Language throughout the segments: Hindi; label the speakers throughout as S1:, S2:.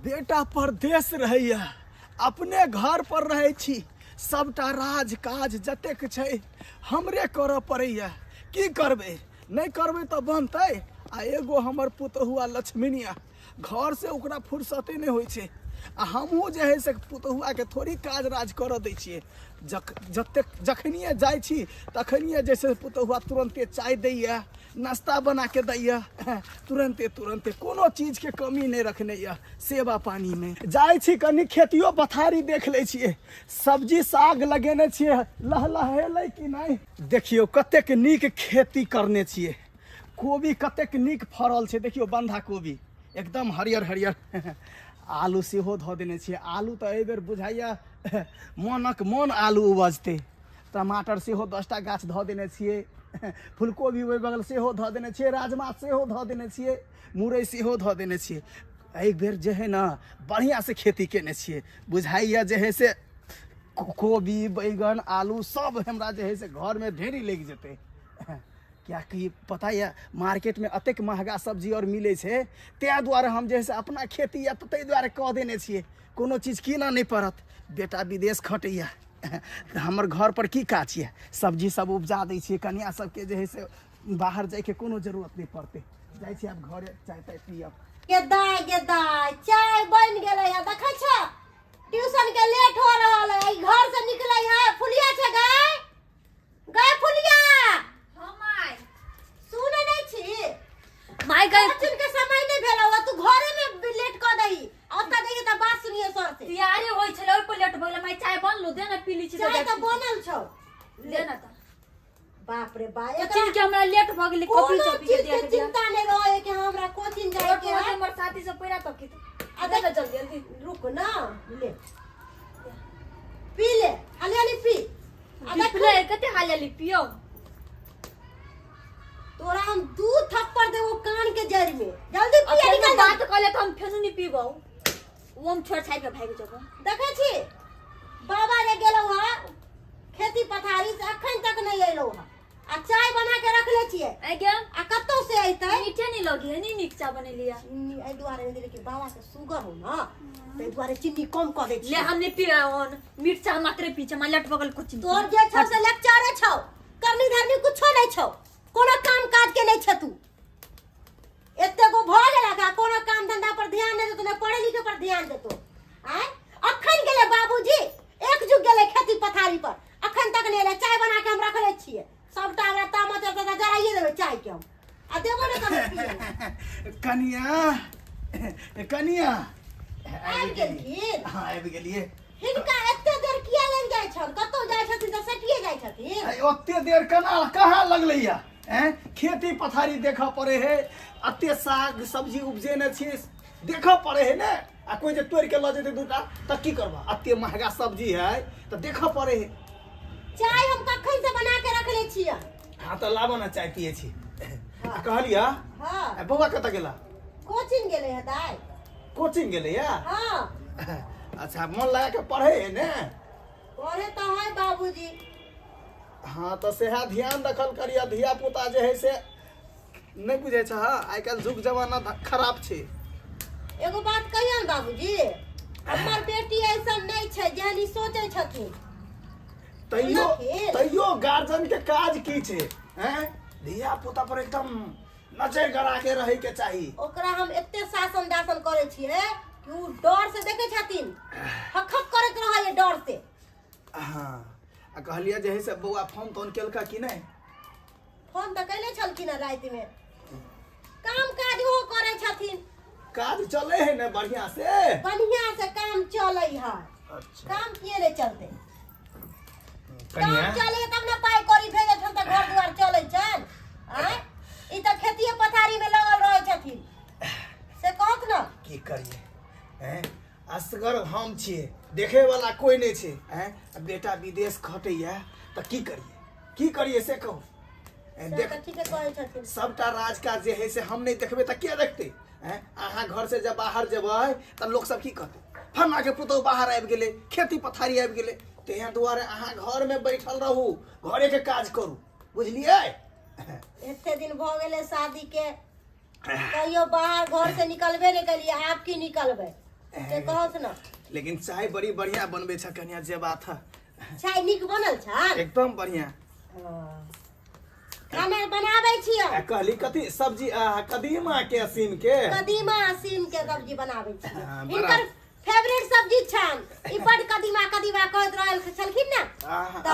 S1: बेटा परदेश रहैया, अपने घर पर रहै छी। सबटा राज काज जतेक छै हमरे करऽ पड़ैया। की करबै, नहीं करबै तऽ बनतै। आ एगो हमर पुतहुआ लक्ष्मीनिया, घर से ओकरा फुर्सते नहीं होइ छै। आ हमहूँ जे है से पुतहुआके थोड़ी काज राज करऽ दै छियै। जखनिए जाइ छी तखनिए जैसे पुतहुआ तुरंते चाय दैया, नाश्ता बना के दैया, तुरंते कोनो चीज के कमी नहीं रखने यऽ सेवा पानी में। जाइ छी कनी खेतियो पथारी देख लै छियै, सब्जी साग लगेने छियै, लहलहेलै कि नहीं देखियो। कतेक नीक खेती करने छियै, कोबी कतेक नीक फड़ल छै। देखियो बंधा कोबी एकदम हरियर हरियर। आलू सेहो धऽ देने छियै। आलू तऽ एहि बेर बुझाइया मनक मन आलू उपजतै। टमाटर सेहो 10टा गाछ धऽ देने छियै। फूलकोबी ओहि बगल सेहो धऽ देने छियै, राजमा सेहो धऽ देने छियै, मुरइ सेहो धऽ देने छियै। एहि बेर जे है ना बढ़िया से खेती केने छियै। बुझाइया जे है से कोबी बैगन आलू सब हमरा जे है से घर में ढेरी लग जेतै। क्या कि पता है मार्केट में अतेक महंगा सब्जी और मिले छै, तै दुआरे हम जे है से अपना खेती या तै दुआरे कह देने छियै कोनो चीज कीना नहीं पड़त। बेटा विदेश खटैया, हमर घर पर की काज है, सब्जी सब उपजा दै छियै। कन्या सबके जे है से बाहर जाइके कोनो जरूरत नहीं पड़ते। जाइ छी आब घरे चाय ताय पियब।
S2: गेदाय चाय बन गेलै है, देखै छ ट्यूशन के लेट हो रहल है, घर से निकलै है। फुलिया छै गाय, गाय फुलिया
S3: हां माय
S2: सुनै नै छी।
S3: माय गाय
S2: कोचिंग के समय नहीं भेलौ, तू घरे में लेट क दही। ओता देखि त बात सुनिए सर से।
S3: तैयारी होय छले, ओइ पर लेट भ गेलै। माय चाय बनलो, दे ना पी ली छी।
S2: चाय त बनल छौ,
S3: ले ना त।
S2: बाप रे बा,
S3: कोचिंग के हमरा लेट भ गेलै, कॉफी चॉपी के दे दिया।
S2: चिंता नहीं रहे कि हमरा कोचिंग जाए के है।
S3: हमर साथी सब पैरा तक की
S2: अबे
S3: ना जल्दी जल्दी
S2: रुक ना, ले पी ले, हाली पी।
S3: पिपले कते हाली पियो।
S2: तोरा हम 2 थप्पड़ देबो कान के जड़ में। जल्दी पी,
S3: अब
S2: निकल
S3: बात कहले त हम फेनु नहीं पीबो। वो हम छोड़ छाड़ के भाग जबो।
S2: देखै छी बाबा रे गेलौ हा खेती पथारी से, अखन तक नहीं एलौ हा। आ चाय बना के रख ले छिए।
S3: आ क्या
S2: आ कत्तो से आइतै?
S3: मीठे नहीं लगी है, नहीं नीक चा बने लिया।
S2: चीनी ए दुआरे में देले कि बाबा के शुगर हो ना, ते दुआरे चीनी कम क दे छी।
S3: ले हम नहीं पिया on मीठ चा मात्र पीछे मा लट बगल कोचिंग।
S2: तोर जे छौ से लेक्चरे छौ, करनी धरनी कुछो नहीं छौ, कोनो काम काज के नहीं छ तू। एते गो भ गेला का कोनो काम धंधा पर ध्यान नहीं देतो, ना पढ़े लिखे पर ध्यान देतो। आय अखन गेले बाबूजी, एक जुग गेले खेती पथारी पर, अखन तक नहीं एले। चाय बना के हम रखले छिए, सबटा हमरा तामत जरा जराइए देबे चाय के हम। आ देबो ने करे पिए।
S1: कनिया कनिया
S2: आबि गेलखिन?
S1: हाँ आबि गेलिए।
S2: हिनका एते देर किया लग जाय छन? कतौ जाय छथिन त सटिए जाय छथिन।
S1: ओते देर कहाँ लगलैया? खेती पथारी देखा पड़े है, अते साग सब्जी उपजेने छियै, देखा पड़े है ने। आ कोई जे तोड़ के ल जेते दूटा त की करबा? अते महंगा सब्जी है त देखा पड़े है।
S2: चाय हम कखन से बना के रखले छियै।
S1: हाँ तो लाबो ना चाय पिए छी।
S2: हाँ।
S1: कहलिया
S2: हां
S1: बौआ कत गेला?
S2: कोचिंग गेले है दाई।
S1: कोचिंग गेले या?
S2: हां
S1: अच्छा मन लगा के पढ़े है ने?
S2: पढ़े तो है बाबूजी।
S1: हाँ तो सेहा ध्यान रखल करिया। धिया पुता जे है से नहीं बुझे छ, आइ काल जुग जमाना खराब छे।
S2: एगो बात कहियन बाबूजी, हमर बेटी ऐसा नहीं छै जेहन सोचे छथिन।
S1: तैयो गार्जियन के काज की छे? हैं धिया पुता पर एकदम नजर गड़ा के रहे के चाहिए।
S2: ओकरा हम एते शासन दासन करे छिए कि उ डर से देखे छथिन, हक करत रहै डर से।
S1: हाँ आ कहलिया जे है से बौआ फोन तोन केलका कि नहीं?
S2: फोन त कैले छलखिन रात में, काम काज हो करे छथिन।
S1: काज चले है ना बढ़िया से?
S2: बढ़िया से काम चले है।
S1: अच्छा
S2: काम किए नहीं चलते? काम
S1: कनिया
S2: चले तब ना पाई करी भेजे छन त घर दुआर चले छन। आय ई त खेती पथारी में लगल रहे छथिन से कहत न
S1: की करिए? हैं असगर हम छिए, देखे वाला कोई नहीं छे। हैं बेटा विदेश खटैया त की करिए से कहू।
S2: देख ठीक है कहे छथिन।
S1: सबटा राजकाज जे है से हम नहीं देखबे त के देखते? हैं अहाँ घर से जब बाहर जेबै त लोग सब की कहते? फन्ना के पुतौ बाहर आबि गेले, खेती पथारी आबि गेले। तें दुआरे अहाँ घर में बैठल रहू, घरे के काज करू, बुझलिए?
S2: एते दिन भ गेले शादी के, कहियो बाहर घर से निकलबे नहीं कलिए, आप की निकलबे? से कहत न
S1: लेकिन चाय बड़ी बढ़िया बनबे छ कन्या जे बात है
S2: चाय नीक बनल छ
S1: एकदम बढ़िया
S2: खाना बनाबै छियै
S1: कहली कथी सब्जी कदीमा के सीम के
S2: कदीमा सीम के सब्जी बनाबै छियै
S1: हाँ,
S2: इनकर फेवरेट सब्जी छन ई बड कदीमा कदीमा कहत रहल छलखिन न त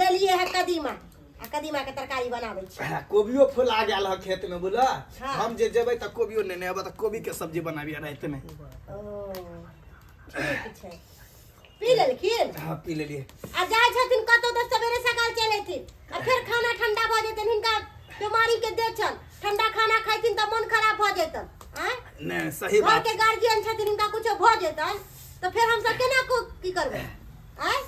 S2: ले लिए है कदीमा आ कदीमा के तरकारी बनाबै छियै
S1: कोबियो फुला गेल है खेत में बुला
S2: हाँ।
S1: हम जे जेबै त कोबियो नहीं अब त कोबी के सब्जी बनाबी रात में
S2: ठीक छै पी लेलखिन
S1: हाँ पी लेलिए
S2: आ जाय छथिन कतौ त सवेरे सकाल चल एथिन आ फिर खाना ठंडा भ जेतन हिनका बीमारी के दे छन ठंडा खाना खाइथिन त मन खराब भ जेतन हैं
S1: नहीं सही
S2: घर
S1: बात
S2: के गार्जियन छथिन हिनका कुछो भ जेतन त फिर हम सब केना की करबै हैं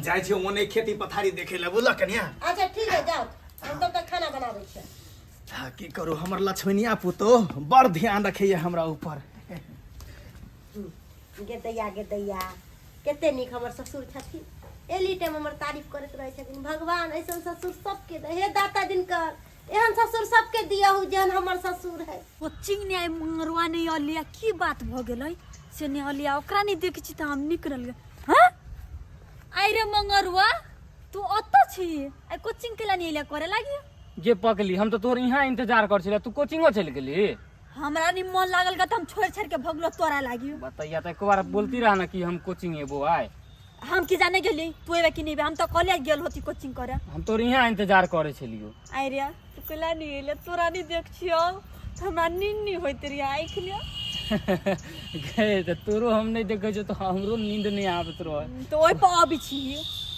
S1: जाय छै ओने खेती पथारी देखे ले बुला कन्या
S2: अच्छा ठीक है जाओ हम तब तक खाना बनाबै छियै
S1: हाँ की करू हमर लक्ष्मणिया पुतो बड़ ध्यान रखैया हमरा ऊपर
S2: गे दैया कते नीक हमर ससुर छथिन एली टाइम हमर तारीफ करैत रहै छथिन भगवान ऐसन ससुर सबके दे हे दाता दिनकर एहन ससुर सबके दियहु जेहन हमर ससुर है
S3: कोचिंग ने मंगरवा नहीं अलिया की बात भ गेलै से ने अलिया ओकरा नहीं देख छी त हम निकल गए हां आई रे मंगरवा तू अत छी आई कोचिंग के लिए नहीं करे लागी
S4: जे पकली हम तो तोर यहाँ इंतजार कर छिले तू कोचिंगो चल गेली
S3: हमरा नहीं मन लागल का हम छोड़ छोड़ के भगलो तोरा लागी
S4: बताइया तो एक बार बोलती रहा ना कि हम कोचिंग एबो आए
S3: हम की जाने गेली तू एबे कि नहीं हम तो कॉलेज गेल होती कोचिंग करे
S4: हम तोर यहाँ इंतजार करे छलियो
S3: आई रे तू कला नहीं एले तोरा नहीं देख छियो हमरा नींद नहीं होइत रे आँख लिया
S4: गए तो तोरो हम नहीं देखे छो तो हमरो नींद नहीं आवत रहे
S3: तो ओइ पर आबी छी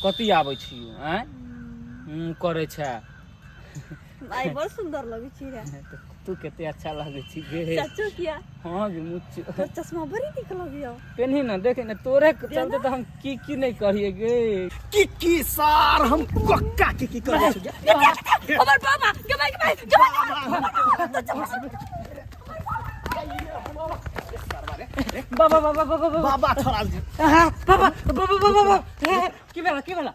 S4: कति आबै छियो हैं करे छै
S3: आई बहुत सुंदर लगे छी रे
S4: तू केते अच्छा लागे छी गे
S3: चाचू किया
S4: हां गे मुच्छ
S3: तो चश्मा बड़ी निक लगियो
S4: पेन्ही ना देखे ना तोरे चलते तो हम की नहीं करिए गे
S1: की सार हम कक्का की करे छी
S3: हमर बाबा के भाई
S4: बाबा बाबा बाबा
S1: बाबा छोड़ा दे
S4: बाबा बाबा बाबा की भेला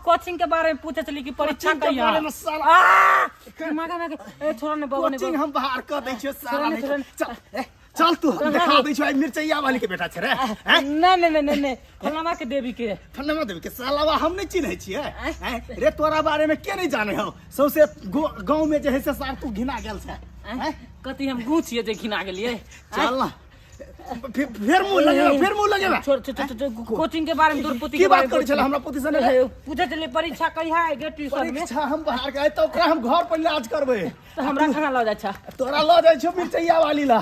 S4: कोचिंग के बारे में पूछे चली कि परीक्षा कहिया छोड़ ने बाबा ने
S1: कोचिंग हम बाहर कर दै छियो सारा नहीं चल तू देखा दै छियो मिर्चैया वाली के बेटा छै रे
S4: नहीं फलाना के देवी के
S1: फलाना देवी के सालावा हम नहीं चिन्है छियै रे तोरा बारे में के नहीं जाने हो सौसे गांव में जे है से सार तू घिना गेल छै
S4: कति हम गू छिए जे घिना गेलिए
S1: चल ना फिर मुंह लगेगा
S4: छोड़ कोचिंग के बारे में तोर पोती
S1: की बात करै छला हमरा पोती से नहीं
S4: पूछे चली परीक्षा कहिया है गे ट्यूशन में
S1: परीक्षा हम बाहर गए तो ओकरा हम घर पर इलाज करबै
S4: तो हमरा खाना ल जा
S1: तोरा ल जाय छौ मिर्चैया वाली ला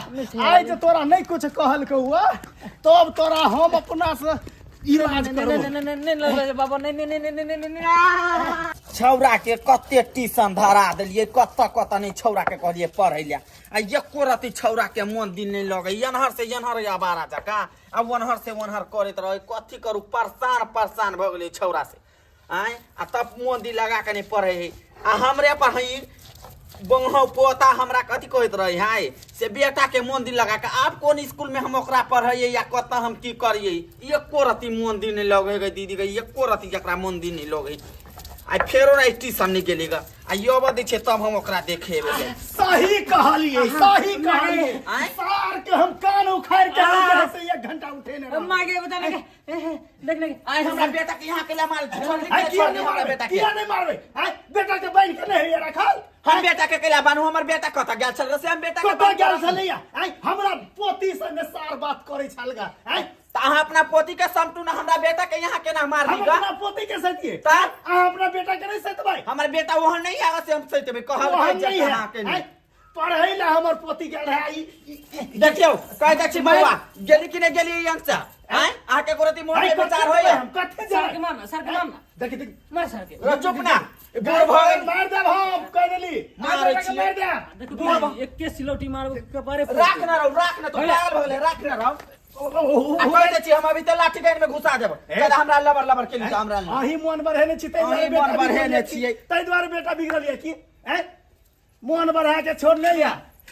S1: आइ जे तोरा नहीं कुछ कहल के हुआ तब तोरा हम अपना से इलाज करबै
S4: बाबा नहीं
S5: छौरा के कते ट्यूशन धरा देलिए कत नहीं छौरा के कहलिए पढ़ै ले आ एको रति छौरा के मन दिन नहीं लगे यनहर से यनहर आबारा जका आ वनहर से वनहर करैत रहे कथी करू परेशान भ गेलै छौरा से आय आ तब मन दिन लगा के नहीं पढ़े है आ हमरे पर हई बंगहो पोता हमरा कथी कहत रहे है से बेटा के मन दिन लगा के आप कौन स्कूल में हम ओकरा पढ़ाइए या कत हम की करिए एको रति मन दिन नहीं लगे गे दीदी गे एको रति जकरा मन दिन नहीं लगे आ फेरो ना ट्यूशन नहीं गेलीगा आ यो बदी छे तब हम ओकरा देखेबे
S1: सही कहलिए सार के हम कान उखाड़ के से 1 घंटा उठे ने
S4: मागे बता लगे देख लगे
S5: आय हमरा बेटा के यहाँ के ला मार
S1: किया नहीं मारबे बेटा के बन के नहीं रखल
S5: हम बेटा के केला बानू हमर बेटा कत गेल छल से हम बेटा के
S1: कत गेल छलैया हमरा पोती से ने सार बात करे छलगा
S5: त अहाँ अपना पोती के समटू ना हमरा बेटा के यहाँ केना मार
S1: हम
S5: दीगा
S1: अपना पोती के सतिए
S5: त
S1: अपना बेटा के नहीं सतबै
S5: हमर बेटा वहां नहीं आगा से हम सहितबे कहल
S1: वहाँ
S5: के
S1: नहीं
S5: जहाँ के
S1: है
S5: नहीं
S1: पढ़ै ला हमर पोती गेल है
S5: देखियो कह दै छी बउआ गेली कि नहीं गेली यंग से हैं आके कोरती मोड़ में विचार होय
S1: हम कथे जा
S4: सर के मारना
S1: देख
S4: मार सर के
S5: चुप ना बूढ़ भए
S1: मार दे हम कह देली
S5: मारै छी
S1: मार दे
S4: देखो एक के सिलौटी मारबो के बारे
S5: राख ना तो पागल भले राख ना रहो आ कह दै छी हम अभी त लाठी गाड़ में घुसा देब कहला हमरा लबर केली त हमरा
S1: अही मन बढ़ेने छी
S5: अहीं मन बढ़ेने छियै।
S1: तै द्वारे बेटा बिगड़ल है की हैं मन बढ़ा के छोड़ ले या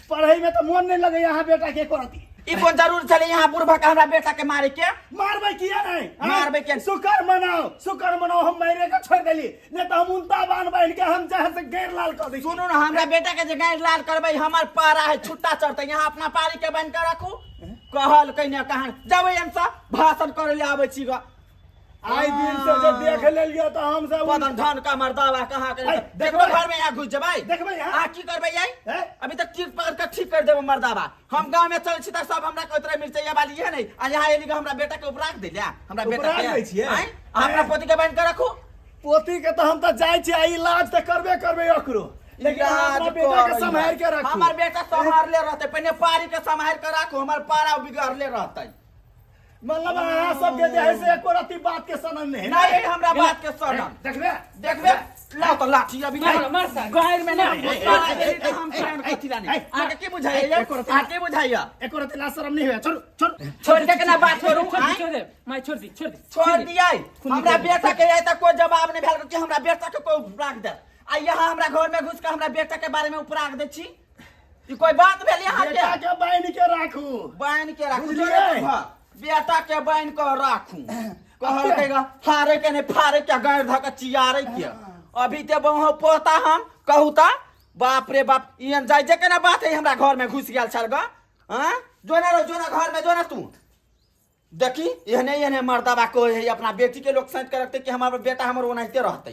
S1: पढ़ाई में तो मन नहीं लगे यहाँ बेटा के करती
S5: ई कोन जरूर चले यहाँ बुढ़बा के हमरा बेटा के मारे के
S1: मारबै किया नहीं
S5: मारबै के
S1: शुक्र मनाओ हम मरे के छोड़ देली नहीं तो हम उनता बान बैठ के हम जहाँ से गैर लाल कर दी।
S5: सुनू ना हमरा बेटा के जे गैर लाल करबै हमर पारा है छुट्टा चढ़ते यहाँ अपना पारी के बन के रखू कहल कहीं कहां जबै हम सब भाषण करे ले आबै छी ग
S1: आई दिन से जो देख लेलियो तो हम सब
S5: पदन धन का मर्दावा कहां के देखो घर में यहाँ घुस जबै
S1: देखबै
S5: आ की करबै आई अभी तक ठीक पकड़ के ठीक कर देबो मर्दावा हम गांव में चल छी त सब हमरा कोतरे मिर्चैया वाली है नहीं आ यहाँ एली हमरा बेटा के उपराख दे लिया हमरा बेटा के हमरा पोती के बन के रखू
S1: पोती के तो हम तो जाय छी इलाज तो करबे ओकरो लेकिन अपना बेटा के संभाल के रखू।
S5: हमर बेटा संभाल ले रहते पहले पारी के संभाल के रखू हमर पारा बिगड़ले रहते
S1: मतलब अहाँ सब के जे है से एको रति बात के सनन
S5: नहीं हमरा बात के सनन देखबे लाओ तो लाठी अभी गैर में ना हम फ्रेंड कथिला नहीं आके की बुझाइए आके बुझाइए
S1: एको रति ला शर्म नहीं है
S5: छोड़ दे के ना बात करू
S4: छोड़ दे मैं छोड़
S5: दिया हमरा बेटा के आइ त कोई जवाब नहीं भेल कि हमरा बेटा के कोई उपराख दे आ यहाँ हमरा घर में घुस के हमरा बेटा के बारे में उपराख दे छी ई कोई बात भेल यहाँ के
S1: बेटा के बाइन के राखू
S5: बेटा के बाइन के राखू कहल के फारे के ने फारे के गाड़ धक चियारे के अभी ते बहु पोता हम कहू ता बाप रे बाप इहन जाय जे केना बात है हमरा घर में घुस गेल छल ग हां जोना घर में जोना तू देखी एहने मर्दाबा को है अपना बेटी के लोग सोच के रखते कि हमारा बेटा हमर ओनाइते रहते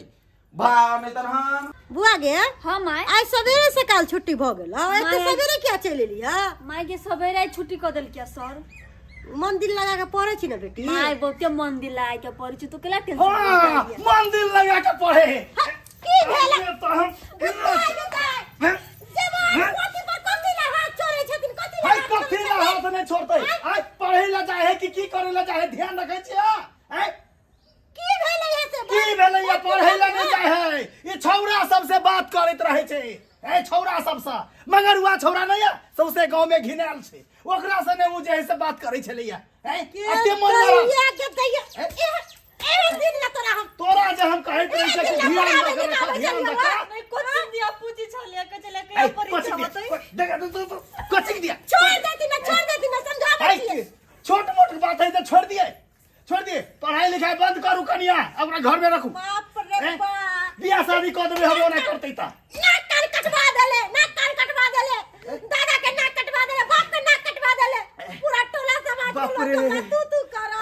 S5: भा में तर हम
S2: बुआ गे
S3: हाँ माय
S2: आज सवेरे से काल छुट्टी भ गेल एते सवेरे क्या चले लिया
S3: माय के सवेरे छुट्टी कर देल क्या सर
S2: मन दिल लगा के पढ़े छी ना बेटी
S3: माय बहुते मन दिल लगा के पढ़े छी तो केला टेंशन
S1: हां मन दिल लगा के पढ़े
S2: की भेला
S1: तो हम
S2: जवान पोती पर कथि ला हाथ छोड़े छथिन
S1: कथि ला हाथ नहीं छोड़ते आज पढ़े ला जाए कि की करे ला जाए ध्यान रखे छी हां
S2: की भेले ऐसे
S1: की भेले ये पढ़े ला नहीं जाए ये छौरा सबसे बात करत रहे छे ए छौरा सबसे मगर हुआ छौरा नहीं है सबसे गांव में घिनाल छे ओकरा से ने उ जे से बात करे छलैया हैं अते मन
S2: या के दैया ए दिन ला
S1: तोरा जे हम कहै रहे छे कि ध्यान रख
S3: कोचिंग दिया पूछी छले के चले के परीक्षा होतै
S1: देख तू कोचिंग दिया
S2: छोड़ देती ना समझा दे
S1: छोट मोट बात है तो छोड़ दिए पढ़ाई लिखाई बंद करू कनिया अपना घर में रखू
S2: बाप रे बाप
S1: बियाह शादी कर देबे हम ओना करतै ता
S2: नाक कान कटवा देले दादा के नाक कटवा देले बाप के नाक कटवा देले पूरा टोला समाज के लोग तू करो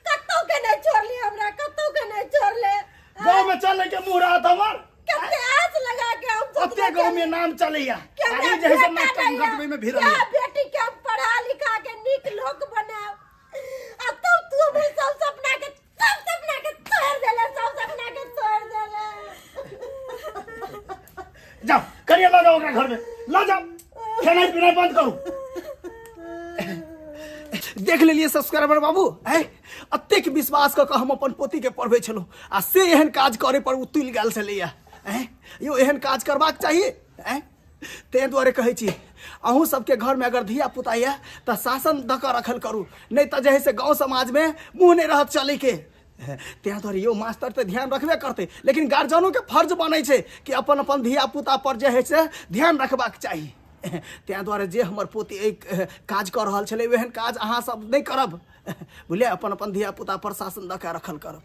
S2: कत्तो के नहीं छोड़ली हमरा कत्तो के नहीं छोड़ले
S1: गांव में चले के मुंह रहत हमर
S2: कितने आस लगा के हम
S1: ओते गांव में नाम चलैया अभी जैसे नाटक गटवे में भिरल
S2: क्या बेटी के हम पढ़ा लिखा के नीक लोग बनाओ अब तू भी सब सपना के तोड़ देले
S1: जाओ करिए ला जाओ ओकरा घर में ला जाओ खाना पीना बंद करू देख लेलिए सब्सक्राइबर बाबू है अतेक विश्वास क के हम अपन पोती के पढ़बे छलो आ से एहन काज करे पर उतुल गेल छलैया हैं यो एहन काज करबाक चाहिए हैं ते द्वारे कहै छी अहूँ सबके घर में अगर धिया पुता है तो शासन द के रखल करू नहीं तो जे है से गाँव समाज में मुँह नहीं रहत चले के त्या द्वारे यो मास्टर तो ध्यान रखबे करते लेकिन गार्जियनों के फर्ज बनै छै कि अपन अपन धिया पुता पर जे है से ध्यान रखबाक चाहिए त्या द्वारे जे हमर पोती एक काज कर रहल छलै ओहन काज अहाँ सब नहीं करब बुझलिए अपन अपन धिया पुता पर शासन द के रखल करब।